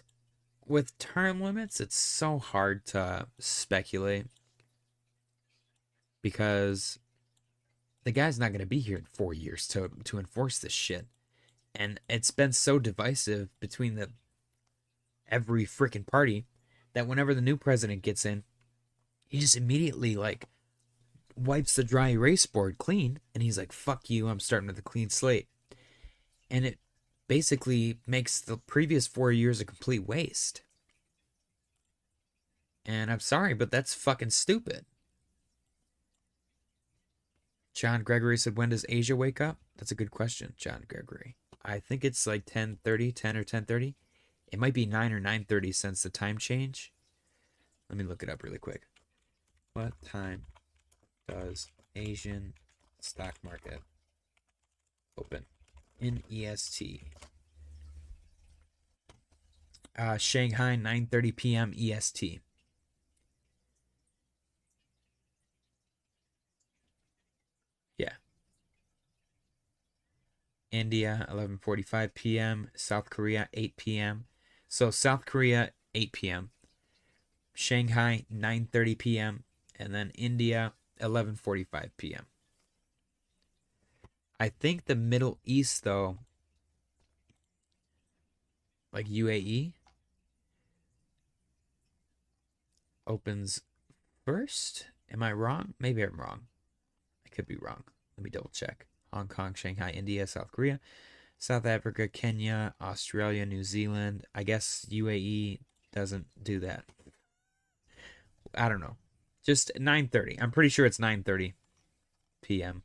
with term limits, it's so hard to speculate because the guy's not going to be here in 4 years to enforce this shit. And it's been so divisive between every freaking party that whenever the new president gets in, he just immediately like wipes the dry erase board clean and he's like, fuck you, I'm starting with a clean slate. And it basically makes the previous 4 years a complete waste. And I'm sorry, but that's fucking stupid. John Gregory said, when does Asia wake up? That's a good question, John Gregory. I think it's like 10:30, 10 or 10:30. It might be 9 or 9:30 since the time change. Let me look it up really quick. What time does Asian stock market open in EST? Shanghai, 9:30 p.m. EST. Yeah. India, 11:45 p.m. South Korea, 8 p.m. So South Korea, 8 p.m. Shanghai, 9:30 p.m. And then India, 11:45 p.m. I think the Middle East, though, like UAE, opens first. Am I wrong? Maybe I'm wrong. I could be wrong. Let me double check. Hong Kong, Shanghai, India, South Korea, South Africa, Kenya, Australia, New Zealand. I guess UAE doesn't do that. I don't know. Just 9:30. I'm pretty sure it's 9:30 p.m.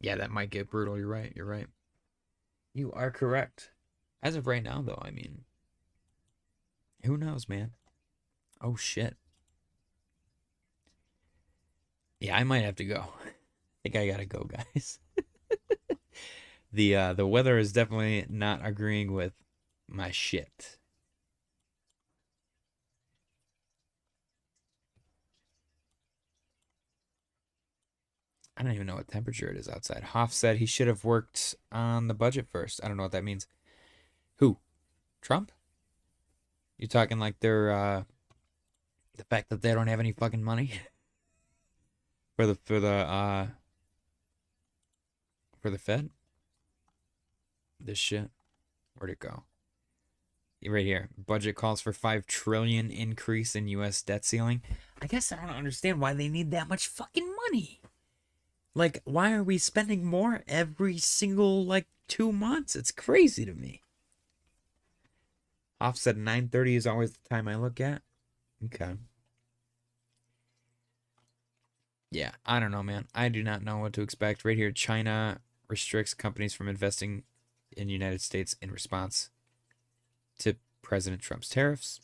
Yeah, that might get brutal. You're right. You're right. You are correct. As of right now, though, I mean, who knows, man? Oh, shit. Yeah, I might have to go. I think I gotta go, guys. The weather is definitely not agreeing with my shit. I don't even know what temperature it is outside. Hoff said he should have worked on the budget first. I don't know what that means. Who? Trump? You talking like they're the fact that they don't have any fucking money for the Fed? This shit. Where'd it go? Right here. Budget calls for 5 trillion increase in US debt ceiling. I guess I don't understand why they need that much fucking money. Like, why are we spending more every single, like, 2 months? It's crazy to me. Offset 9:30 is always the time I look at. Okay. Yeah, I don't know, man. I do not know what to expect. Right here, China restricts companies from investing in the United States in response to President Trump's tariffs.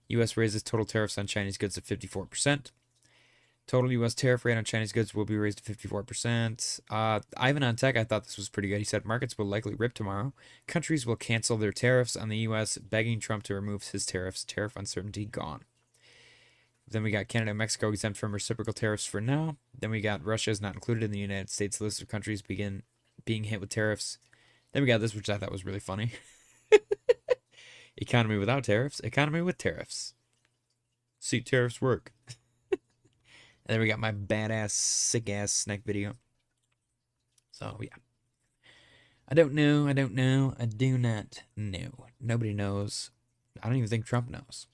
U.S. raises total tariffs on Chinese goods to 54%. Total U.S. tariff rate on Chinese goods will be raised to 54%. Ivan on Tech, I thought this was pretty good. He said markets will likely rip tomorrow. Countries will cancel their tariffs on the U.S., begging Trump to remove his tariffs. Tariff uncertainty gone. Then we got Canada and Mexico exempt from reciprocal tariffs for now. Then we got Russia is not included in the United States list of countries begin being hit with tariffs. Then we got this, which I thought was really funny. Economy without tariffs. Economy with tariffs. See tariffs work. And then we got my badass, sick-ass SNEK video. So, yeah. I don't know. I do not know. Nobody knows. I don't even think Trump knows.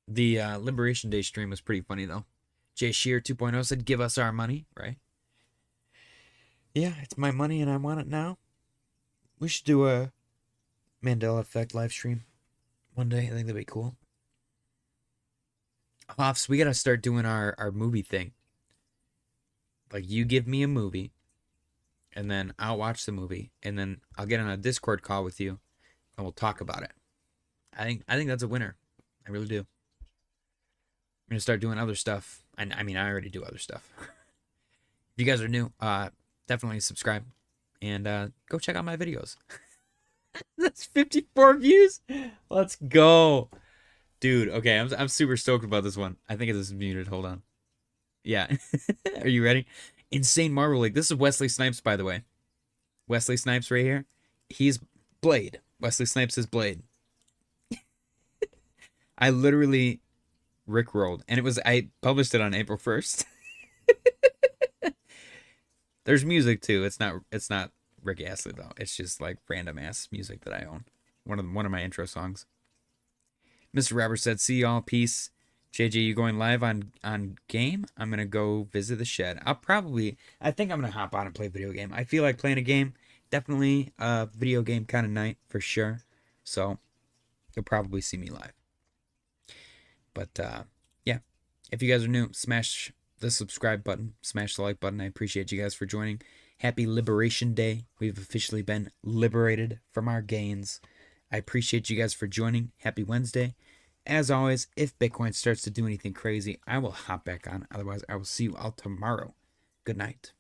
The Liberation Day stream was pretty funny, though. Jay Shear 2.0 said, give us our money, right? Yeah, it's my money and I want it now. We should do a Mandela Effect live stream one day. I think that'd be cool. Hoffs, we gotta start doing our movie thing. Like, you give me a movie, and then I'll watch the movie, and then I'll get on a Discord call with you, and we'll talk about it. I think that's a winner. I really do. I'm gonna start doing other stuff. I mean, I already do other stuff. If you guys are new, definitely subscribe, and go check out my videos. That's 54 views. Let's go. Dude, okay, I'm super stoked about this one. I think it is muted. Hold on. Yeah. Are you ready? Insane Marvel League. This is Wesley Snipes, by the way. Wesley Snipes right here. He's Blade. Wesley Snipes is Blade. I literally rickrolled. And I published it on April 1st. There's music too. It's not Rick Astley though. It's just like random ass music that I own. One of my intro songs. Mr. Robert said, see y'all, peace. JJ, you going live on game? I'm going to go visit the shed. I think I'm going to hop on and play a video game. I feel like playing a game. Definitely a video game kind of night for sure. So you'll probably see me live. But yeah, if you guys are new, smash the subscribe button, smash the like button. I appreciate you guys for joining. Happy Liberation Day. We've officially been liberated from our gains. I appreciate you guys for joining. Happy Wednesday. As always, if Bitcoin starts to do anything crazy, I will hop back on. Otherwise, I will see you all tomorrow. Good night.